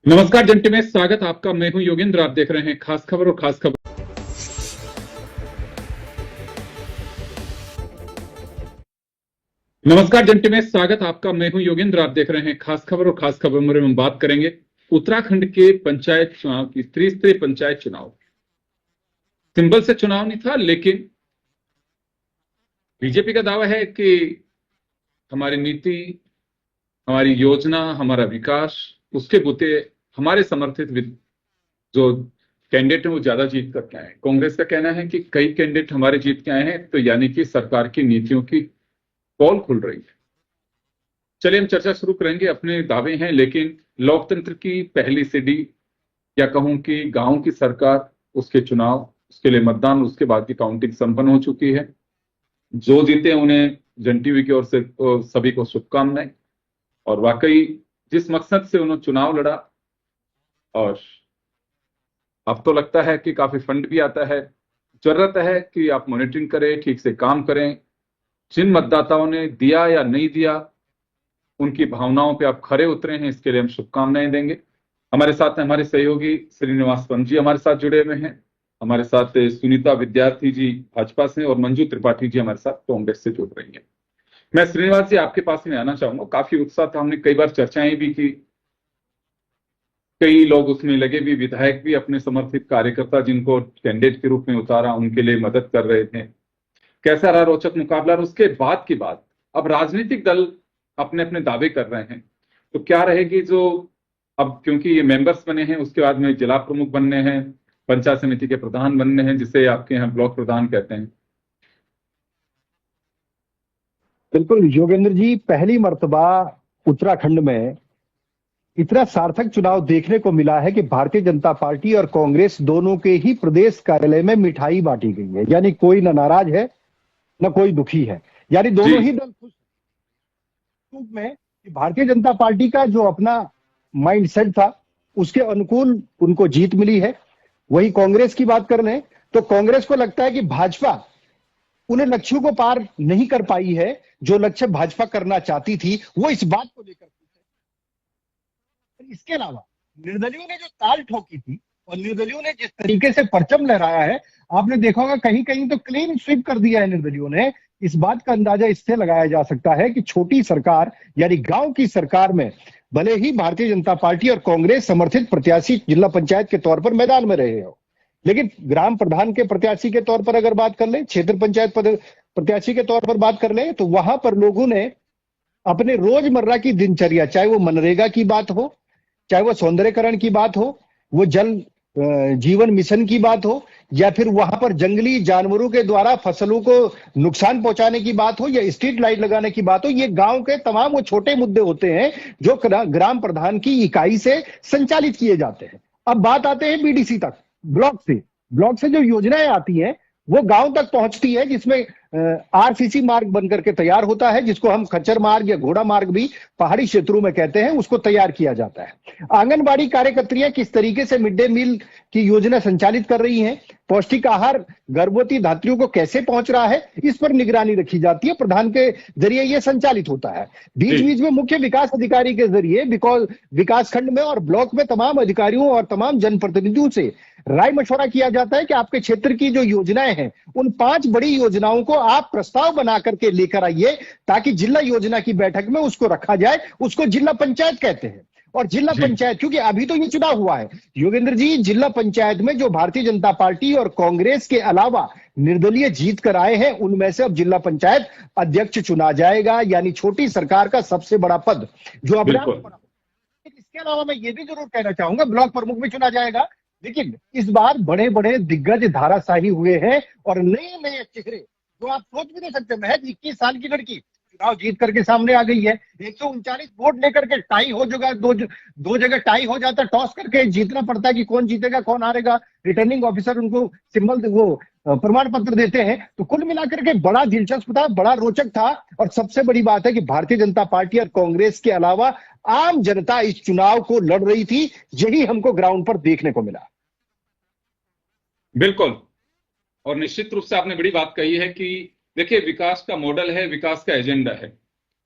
नमस्कार जंटे में स्वागत आपका। मैं हूं योगेंद्र। आप देख रहे हैं खास खबर और खास खबर। नमस्कार जंटे में स्वागत आपका। मैं हूं योगेंद्र। आप देख रहे हैं खास खबर और खास खबर में हम बात करेंगे उत्तराखंड के पंचायत चुनाव की। त्रिस्तरीय पंचायत चुनाव सिंबल से चुनाव नहीं था, लेकिन बीजेपी का दावा है कि हमारी नीति, हमारी योजना, हमारा विकास, उसके बुते हमारे समर्थित जो कैंडिडेट हैं वो ज्यादा जीत करके आए हैं। कांग्रेस का कहना है कि कई कैंडिडेट हमारे जीत के आए हैं, तो यानी कि सरकार की नीतियों की पोल खुल रही है। चलिए हम चर्चा शुरू करेंगे। अपने दावे हैं, लेकिन लोकतंत्र की पहली सीढ़ी या कहूं कि गांव की सरकार, उसके चुनाव, उसके लिए मतदान, उसके बाद की काउंटिंग संपन्न हो चुकी है। जो जीते उन्हें जन टीवी की ओर से सभी को शुभकामनाएं। और वाकई जिस मकसद से उन्होंने चुनाव लड़ा, और अब तो लगता है कि काफी फंड भी आता है। जरूरत है कि आप मॉनिटरिंग करें, ठीक से काम करें। जिन मतदाताओं ने दिया या नहीं दिया, उनकी भावनाओं पे आप खरे उतरे हैं, इसके लिए हम शुभकामनाएं देंगे। हमारे साथ हमारे सहयोगी श्रीनिवास पंत जी हमारे साथ जुड़े हुए हैं। हमारे साथ सुनीता विद्यार्थी जी भाजपा से और मंजू त्रिपाठी जी हमारे साथ कांग्रेस से जुड़ रही हैं। मैं श्रीनिवास जी आपके पास में आना चाहूंगा। काफी उत्साह था, हमने कई बार चर्चाएं भी की, कई लोग उसमें लगे भी, विधायक भी अपने समर्थित कार्यकर्ता जिनको कैंडिडेट के रूप में उतारा उनके लिए मदद कर रहे थे। कैसा रहा रोचक मुकाबला। और उसके बाद की बात, अब राजनीतिक दल अपने अपने दावे कर रहे हैं, तो क्या रहेगी जो अब, क्योंकि ये मेंबर्स बने हैं, उसके बाद में जिला प्रमुख बनने हैं, पंचायत समिति के प्रधान बनने हैं, जिसे आपके यहाँ ब्लॉक प्रधान कहते हैं। बिल्कुल योगेंद्र जी, पहली मर्तबा उत्तराखंड में इतना सार्थक चुनाव देखने को मिला है कि भारतीय जनता पार्टी और कांग्रेस दोनों के ही प्रदेश कार्यालय में मिठाई बांटी गई है। यानी कोई न नाराज है न कोई दुखी है, यानी दोनों ही दल खुश में कि भारतीय जनता पार्टी का जो अपना माइंडसेट था उसके अनुकूल उनको जीत मिली है। वही कांग्रेस की बात कर लें तो कांग्रेस को लगता है कि भाजपा उन्हें लक्ष्यों को पार नहीं कर पाई है। जो लक्ष्य भाजपा करना चाहती थी वो इस बात को लेकर। इसके अलावा निर्दलियों ने जो ताल ठोकी थी और निर्दलियों ने जिस तरीके से परचम लहराया है, आपने देखा होगा कहीं कहीं तो क्लीन स्वीप कर दिया है निर्दलियों ने। इस बात का अंदाजा इससे लगाया जा सकता है कि छोटी सरकार यानी गांव की सरकार में भले ही भारतीय जनता पार्टी और कांग्रेस समर्थित प्रत्याशी जिला पंचायत के तौर पर मैदान में रहे हो, लेकिन ग्राम प्रधान के प्रत्याशी के तौर पर अगर बात कर ले, क्षेत्र पंचायत प्रत्याशी के तौर पर बात कर ले, तो वहां पर लोगों ने अपने रोजमर्रा की दिनचर्या, चाहे वो मनरेगा की बात हो, चाहे वो सौंदर्यकरण की बात हो, वो जल जीवन मिशन की बात हो, या फिर वहां पर जंगली जानवरों के द्वारा फसलों को नुकसान पहुंचाने की बात हो, या स्ट्रीट लाइट लगाने की बात हो, ये गांव के तमाम वो छोटे मुद्दे होते हैं जो ग्राम प्रधान की इकाई से संचालित किए जाते हैं। अब बात आते हैं बीडीसी तक। ब्लॉक से जो योजनाएं आती हैं वो गांव तक पहुंचती है, जिसमें आरसीसी मार्ग बनकर के तैयार होता है, जिसको हम खच्चर मार्ग या घोड़ा मार्ग भी पहाड़ी क्षेत्रों में कहते हैं, उसको तैयार किया जाता है। आंगनबाड़ी कार्यकर्त्रियां किस तरीके से मिड डे मील की योजना संचालित कर रही हैं, पौष्टिक आहार गर्भवती धात्रियों को कैसे पहुंच रहा है, इस पर निगरानी रखी जाती है। प्रधान के जरिए यह संचालित होता है। बीच बीच में मुख्य विकास अधिकारी के जरिए विकास खंड में और ब्लॉक में तमाम अधिकारियों और तमाम जनप्रतिनिधियों से राय मशवरा किया जाता है कि आपके क्षेत्र की जो योजनाएं हैं उन 5 बड़ी योजनाओं को आप प्रस्ताव बना करके लेकर आइए, ताकि जिला योजना की बैठक में उसको रखा जाए। उसको जिला पंचायत कहते हैं। और जिला पंचायत, क्योंकि अभी तो ये चुनाव हुआ है योगेंद्र जी, जिला पंचायत में जो भारतीय जनता पार्टी और कांग्रेस के अलावा निर्दलीय जीत कर आए हैं, उनमें से अब जिला पंचायत अध्यक्ष चुना जाएगा, यानी छोटी सरकार का सबसे बड़ा पद जो अब। इसके अलावा मैं ये भी जरूर कहना चाहूंगा, ब्लॉक प्रमुख भी चुना जाएगा। लेकिन इस बार बड़े बड़े दिग्गज धाराशाही हुए हैं और नए नए चेहरे जो आप सोच भी नहीं सकते। महज 21 साल की लड़की चुनाव जीत करके सामने आ गई है। 139 वोट लेकर के टाई हो जाएगा, दो जगह टाई हो जाता है, टॉस करके जीतना पड़ता है कि कौन जीतेगा कौन हारेगा। रिटर्निंग ऑफिसर उनको सिंबल वो प्रमाण पत्र देते हैं। तो कुल मिलाकर के बड़ा दिलचस्प था, बड़ा रोचक था। और सबसे बड़ी बात है कि भारतीय जनता पार्टी और कांग्रेस के अलावा आम जनता इस चुनाव को लड़ रही थी। यही हमको ग्राउंड पर देखने को मिला। बिल्कुल। और निश्चित रूप से आपने बड़ी बात कही है कि देखिए, विकास का मॉडल है, विकास का एजेंडा है।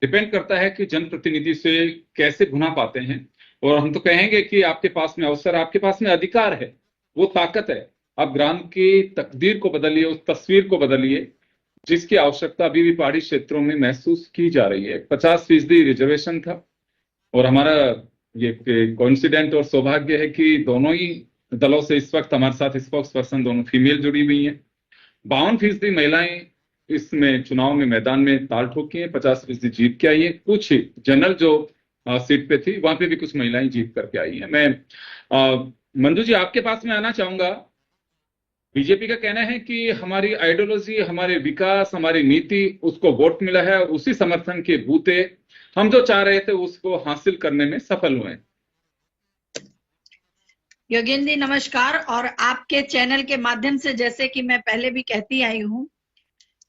डिपेंड करता है कि जनप्रतिनिधि से कैसे भुना पाते हैं। और हम तो कहेंगे कि आपके पास में अवसर, आपके पास में अधिकार है, वो ताकत है। आप ग्राम की तकदीर को बदलिए, उस तस्वीर को बदलिए जिसकी आवश्यकता अभी भी पहाड़ी क्षेत्रों में महसूस की जा रही है। 50% रिजर्वेशन था, और हमारा ये कोइंसिडेंट और सौभाग्य है कि दोनों ही दलों से इस वक्त हमारे साथ स्पोक्स पर्सन दोनों फीमेल जुड़ी हुई हैं। 52% महिलाएं इसमें चुनाव में मैदान में ताल ठोकी हैं, 50% जीत के आई है। कुछ जनरल जो सीट पे थी वहां पे भी कुछ महिलाएं जीत करके आई हैं। मैं मंजू जी आपके पास में आना चाहूंगा। बीजेपी का कहना है कि हमारी आइडियोलॉजी, हमारे विकास, हमारी नीति, उसको वोट मिला है और उसी समर्थन के बूते हम जो चाह रहे थे उसको हासिल करने में सफल हुए। योगेंद्र जी नमस्कार। और आपके चैनल के माध्यम से, जैसे कि मैं पहले भी कहती आई हूं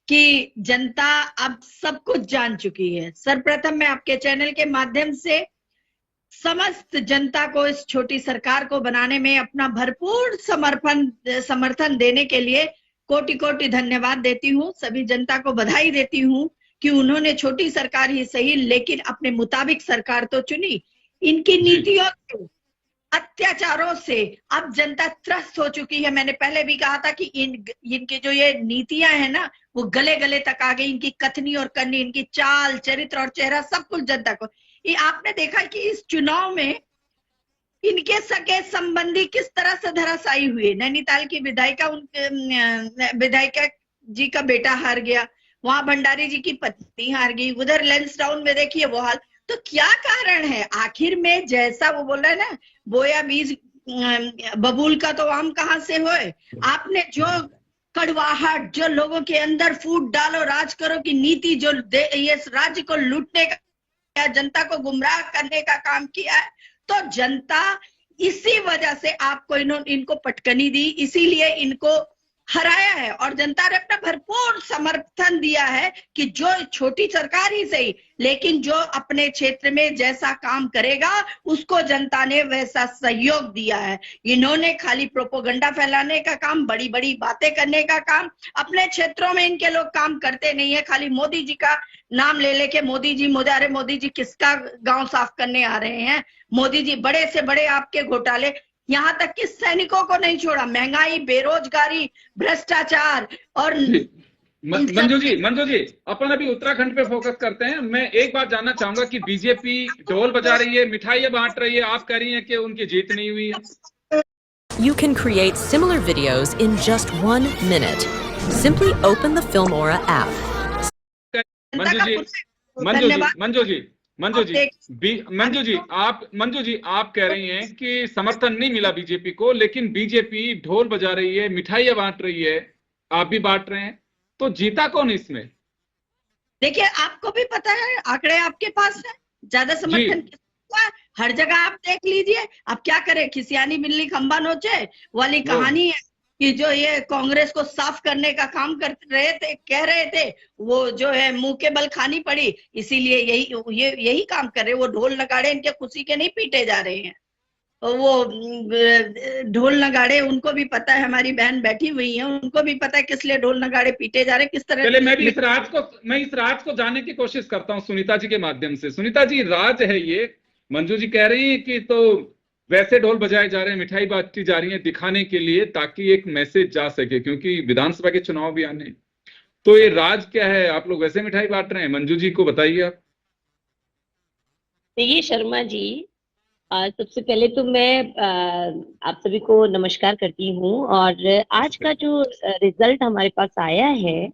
कि जनता अब सब कुछ जान चुकी है। सर्वप्रथम मैं आपके चैनल के माध्यम से समस्त जनता को इस छोटी सरकार को बनाने में अपना भरपूर समर्थन देने के लिए कोटि कोटि धन्यवाद देती हूँ। सभी जनता को बधाई देती हूँ कि उन्होंने छोटी सरकार ही सही लेकिन अपने मुताबिक सरकार तो चुनी। इनकी नीतियों से, अत्याचारों से अब जनता त्रस्त हो चुकी है। मैंने पहले भी कहा था कि इनकी जो ये नीतियां है ना, वो गले गले तक आ गई। इनकी कथनी और करनी, इनकी चाल, चरित्र और चेहरा सब कुछ जनता को। ये आपने देखा कि इस चुनाव में इनके सगे संबंधी किस तरह से धराशायी हुए। नैनीताल की विधायिका जी का बेटा हार गया, वहां भंडारी जी की पत्नी हार गई, उधर लेंसडाउन में देखिए वो हाल। तो क्या कारण है आखिर में? जैसा वो बोल रहे हैं ना, बोया बीज बबूल का तो आम कहाँ से होए। आपने जो कड़वाहट, जो लोगों के अंदर फूट डालो राज करो की नीति, जो ये राज्य को लूटने का, जनता को गुमराह करने का काम किया है, तो जनता इसी वजह से आपको इनको पटकनी दी, इसीलिए इनको हराया है। और जनता ने अपना भरपूर समर्थन दिया है कि जो छोटी सरकार ही सही लेकिन जो अपने क्षेत्र में जैसा काम करेगा उसको जनता ने वैसा सहयोग दिया है। इन्होंने खाली प्रोपोगंडा फैलाने का काम, बड़ी बड़ी बातें करने का काम, अपने क्षेत्रों में इनके लोग काम करते नहीं है। खाली मोदी जी का नाम ले लेके मोदी जी अरे मोदी जी किसका गांव साफ करने आ रहे हैं? मोदी जी बड़े से बड़े आपके घोटाले, यहाँ तक कि सैनिकों को नहीं छोड़ा। महंगाई, बेरोजगारी, भ्रष्टाचार और मंजू जी अपन अभी उत्तराखंड पे फोकस करते हैं। मैं एक बात जानना चाहूंगा कि बीजेपी ढोल बजा रही है, मिठाइयां बांट रही है, आप कह रही हैं कि उनकी जीत नहीं हुई है। You can create similar videos in just 1 minute. Simply open the Filmora app. Manju ji आप कह रही हैं कि समर्थन नहीं मिला बीजेपी को, लेकिन बीजेपी ढोल बजा रही है, मिठाइयां बांट रही है, आप भी बांट रहे हैं, तो जीता कौन इसमें? देखिए आपको भी पता है, आंकड़े आपके पास है, ज्यादा समर्थन हुआ हर जगह आप देख लीजिए। अब क्या करें, खिसियानी बिल्ली खंबा नोचे वाली कहानी है कि जो ये कांग्रेस को साफ करने का काम कर रहे थे, कह रहे थे, वो जो है मुंह के बल खानी पड़ी, इसीलिए यही काम कर रहे। वो ढोल नगाड़े इनके खुशी के नहीं पीटे जा रहे हैं। वो ढोल नगाड़े उनको भी पता है, हमारी बहन बैठी हुई है, उनको भी पता है किस लिए ढोल नगाड़े पीटे जा रहे हैं, किस तरह। चलिए मैं इस राज को जानने की कोशिश करता हूँ सुनीता जी के माध्यम से। सुनीता जी, राज है ये, मंजू जी कह रही है कि तो वैसे ढोल बजाए जा रहे हैं, मिठाई बांटी जा रही है दिखाने के लिए, ताकि एक मैसेज जा सके, क्योंकि विधानसभा के चुनाव भी आने। तो ये राज क्या है? आप लोग वैसे मिठाई बांट रहे हैं? मंजू जी को बताइए आप। देखिए शर्मा जी, सबसे पहले तो मैं आप सभी को नमस्कार करती हूँ। और आज का जो रिजल्ट हमारे पास आया है,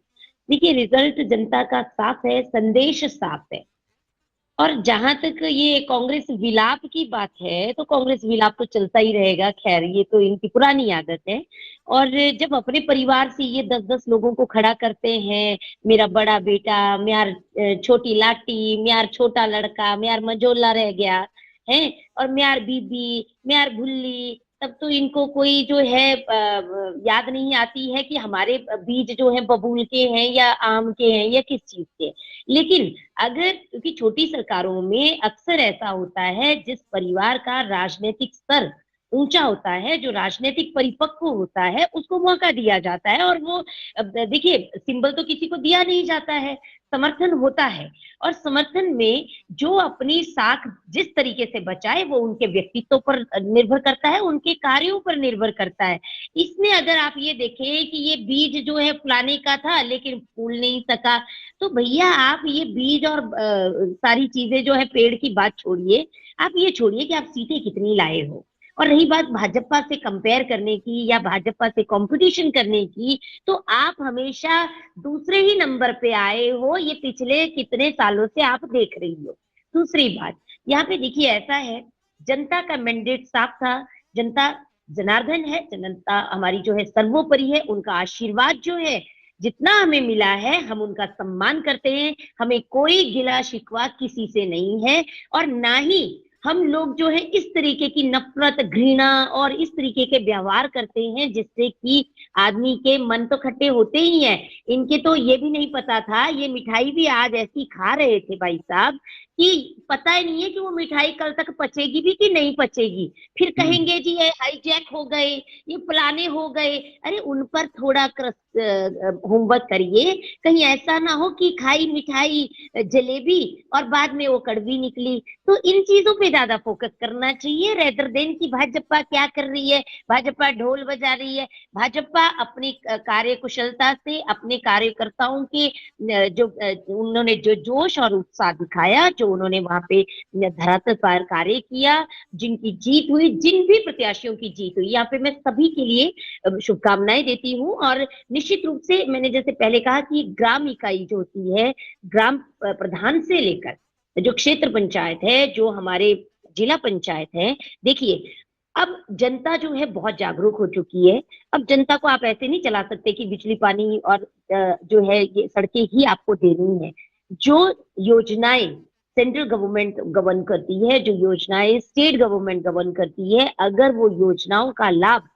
देखिए रिजल्ट जनता का साफ है, संदेश साफ है। और जहां तक ये कांग्रेस विलाप की बात है, तो कांग्रेस विलाप तो चलता ही रहेगा, खैर ये तो इनकी पुरानी आदत है। और जब अपने परिवार से ये 10-10 लोगों को खड़ा करते हैं, मेरा बड़ा बेटा, म्यार छोटी लाटी, म्यार छोटा लड़का, म्यार मजोला रह गया है, और म्यार बीबी, म्यार भुल्ली, तब तो इनको कोई जो है याद नहीं आती है कि हमारे बीज जो है बबूल के हैं या आम के हैं या किस चीज के। लेकिन अगर, क्योंकि छोटी सरकारों में अक्सर ऐसा होता है, जिस परिवार का राजनीतिक स्तर ऊंचा होता है, जो राजनीतिक परिपक्व होता है, उसको मौका दिया जाता है। और वो देखिए, सिंबल तो किसी को दिया नहीं जाता है, समर्थन होता है। और समर्थन में जो अपनी साख जिस तरीके से बचाए वो उनके व्यक्तित्व पर निर्भर करता है, उनके कार्यों पर निर्भर करता है। इसमें अगर आप ये देखें कि ये बीज जो है फुलाने का था लेकिन फूल नहीं सका, तो भैया आप ये बीज और सारी चीजें जो है पेड़ की बात छोड़िए, आप ये छोड़िए कि आप सीटें कितनी लाए हो। और रही बात भाजपा से कंपेयर करने की या भाजपा से कंपटीशन करने की, तो आप हमेशा दूसरे ही नंबर पे आए हो, ये पिछले कितने सालों से आप देख रही हो। दूसरी बात, यहाँ पे देखिए ऐसा है, जनता का मैंडेट साफ था, जनता जनार्दन है, जनता हमारी जो है सर्वोपरि है, उनका आशीर्वाद जो है जितना हमें मिला है हम उनका सम्मान करते हैं, हमें कोई गिला शिकवा किसी से नहीं है। और ना ही हम लोग जो है इस तरीके की नफरत, घृणा और इस तरीके के व्यवहार करते हैं जिससे कि आदमी के मन तो खट्टे होते ही हैं। इनके तो ये भी नहीं पता था, ये मिठाई भी आज ऐसी खा रहे थे भाई साहब कि पता ही नहीं है कि वो मिठाई कल तक पचेगी भी कि नहीं पचेगी। फिर कहेंगे जी ये हाईजैक हो गए, ये फलाने हो गए। अरे उन पर थोड़ा होमवर्क करिए, कहीं ऐसा ना हो कि खाई मिठाई जलेबी और बाद में वो कड़वी निकली। तो इन चीजों पे ज्यादा फोकस करना चाहिए रेदर देन कि भाजपा क्या कर रही है, भाजपा ढोल बजा रही है। भाजपा अपनी कार्य कुशलता से, अपने कार्यकर्ताओं के जो उन्होंने जो जोश और उत्साह दिखाया, जो उन्होंने वहां पे धरातल पर कार्य किया, जिनकी जीत हुई, जिन भी प्रत्याशियों की जीत हुई, यहाँ पे मैं सभी के लिए शुभकामनाएं देती हूँ। और निश्चित रूप से मैंने जैसे पहले कहा कि ग्राम इकाई जो होती है, ग्राम प्रधान से लेकर जो क्षेत्र पंचायत है, जो हमारे जिला पंचायत है, देखिए अब जनता जो है बहुत जागरूक हो चुकी है। अब जनता को आप ऐसे नहीं चला सकते कि बिजली पानी और जो है ये सड़कें ही आपको देनी है। जो योजनाएं सेंट्रल गवर्नमेंट गवर्न करती है, जो योजनाएं स्टेट गवर्नमेंट गवर्न करती है, अगर वो योजनाओं का लाभ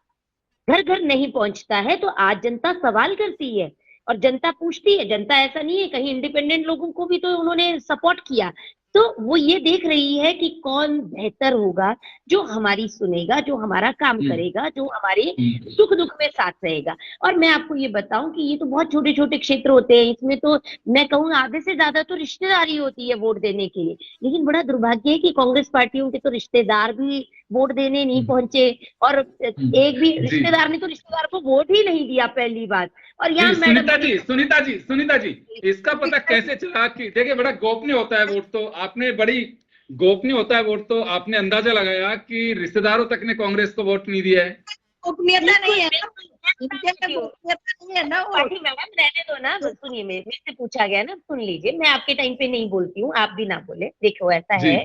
घर घर नहीं पहुंचता है तो आज जनता सवाल करती है और जनता पूछती है। जनता ऐसा नहीं है, कहीं इंडिपेंडेंट लोगों को भी तो उन्होंने सपोर्ट किया। तो वो ये देख रही है कि कौन बेहतर होगा, जो हमारी सुनेगा, जो हमारा काम करेगा, जो हमारे सुख दुख में साथ रहेगा। और मैं आपको ये बताऊं कि ये तो बहुत छोटे छोटे क्षेत्र होते हैं, इसमें तो मैं कहूँ आधे से ज्यादा तो रिश्तेदारी होती है वोट देने के लिए। लेकिन बड़ा दुर्भाग्य है कि कांग्रेस पार्टियों के तो रिश्तेदार भी वोट देने नहीं पहुंचे, और एक भी रिश्तेदार ने तो रिश्तेदार को वोट ही नहीं दिया, पहली बात। और यहाँ सुनीता जी इसका पता कैसे चला कि देखिए बड़ा गोपनीय होता है वोट, तो आपने बड़ी गोपनीय होता है वोट, तो आपने अंदाजा लगाया कि रिश्तेदारों तक ने कांग्रेस को वोट नहीं दिया है। गोपनीयता नहीं है, गोपनीयता नहीं है ना। मैडम रहने दो ना, सुनिए, मेरे से पूछा गया ना, सुन लीजिए। मैं आपके टाइम पे नहीं बोलती हूँ, आप भी ना बोले। देखो ऐसा है,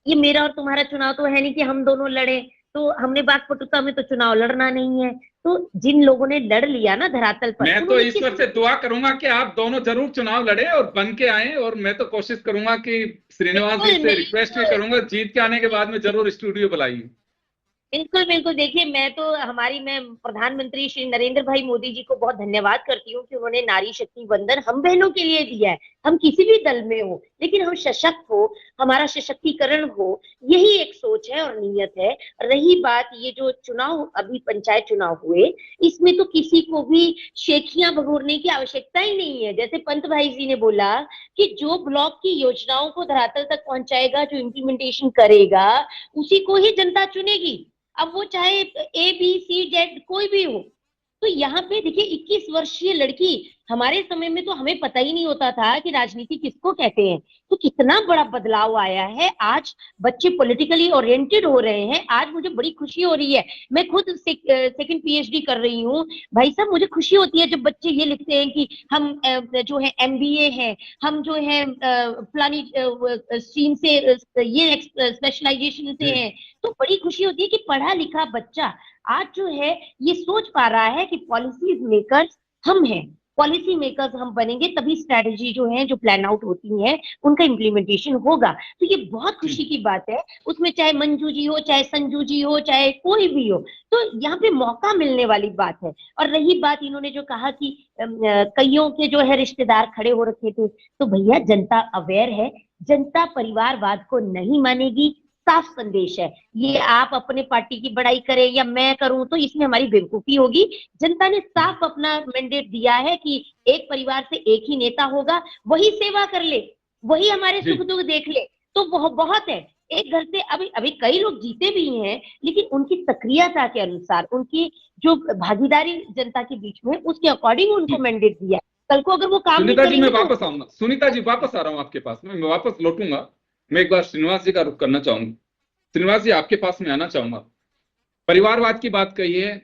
ये मेरा और तुम्हारा चुनाव तो है नहीं कि हम दोनों लड़े। तो हमने बागपटुता में तो चुनाव लड़ना नहीं है। तो जिन लोगों ने लड़ लिया ना धरातल पर, मैं तो ईश्वर से दुआ करूंगा कि आप दोनों जरूर चुनाव लड़े और बन के आए। और मैं तो कोशिश करूंगा कि श्रीनिवास जी से रिक्वेस्ट भी करूंगा, जीत के आने के बाद में जरूर स्टूडियो बुलाइए। बिल्कुल बिल्कुल। देखिए मैं प्रधानमंत्री श्री नरेंद्र भाई मोदी जी को बहुत धन्यवाद करती हूँ कि उन्होंने नारी शक्ति वंदन हम बहनों के लिए दिया है। हम किसी भी दल में हो, लेकिन हम सशक्त हो, हमारा सशक्तिकरण हो, यही एक सोच है और नीयत है। रही बात ये जो चुनाव, अभी पंचायत चुनाव हुए, इसमें तो किसी को भी शेखियां बगोरने की आवश्यकता ही नहीं है। जैसे पंत भाई जी ने बोला कि जो ब्लॉक की योजनाओं को धरातल तक पहुंचाएगा, जो इम्प्लीमेंटेशन करेगा, उसी को ही जनता चुनेगी। अब वो चाहे ABCZ कोई भी हो। तो यहाँ पे देखिए 21 वर्षीय लड़की, हमारे समय में तो हमें पता ही नहीं होता था कि राजनीति किसको कहते हैं। तो कितना बड़ा बदलाव आया है। आज बच्चे पॉलिटिकली ओरिएंटेड हो रहे हैं। आज मुझे बड़ी खुशी हो रही है। मैं खुद सेकंड PhD कर रही हूँ भाई साहब। मुझे खुशी होती है जब बच्चे ये लिखते हैं कि हम जो है MBA है, हम जो है फलानी स्ट्रीम से ये स्पेशलाइजेशन से है। तो बड़ी खुशी होती है कि पढ़ा लिखा बच्चा आज जो है ये सोच पा रहा है कि पॉलिसीज मेकर्स हम हैं, पॉलिसी मेकर्स हम बनेंगे, तभी स्ट्रेटेजी जो है, जो प्लान आउट होती है, उनका इम्प्लीमेंटेशन होगा। तो ये बहुत खुशी की बात है। उसमें चाहे मंजू जी हो, चाहे संजू जी हो, चाहे कोई भी हो, तो यहाँ पे मौका मिलने वाली बात है। और रही बात इन्होंने जो कहा कि कईयों के जो है रिश्तेदार खड़े हो रखे थे, तो भैया जनता अवेयर है, जनता परिवारवाद को नहीं मानेगी, साफ संदेश है। ये आप अपने पार्टी की बड़ाई करें या मैं करूं तो इसमें हमारी बेवकूफी होगी। जनता ने साफ अपना मैंडेट दिया है कि एक परिवार से एक ही नेता होगा, वही सेवा कर ले, वही हमारे सुख दुख देख ले, तो बहुत है। एक घर से अभी कई लोग जीते भी हैं, लेकिन उनकी सक्रियता के अनुसार, उनकी जो भागीदारी जनता के बीच में, उसके अकॉर्डिंग उनको मैंडेट दिया। कल को अगर वो काम नहीं सुनीता जी, मैं करेंगे वापस आऊंगा। सुनीता जी, वापस आ रहा हूं आपके पास में, मैं वापस लौटूंगा। मैं एक बार श्रीनिवास जी का रुख करना चाहूंगा। श्रीनिवास जी, आपके पास में आना चाहूंगा। परिवारवाद की बात कही है,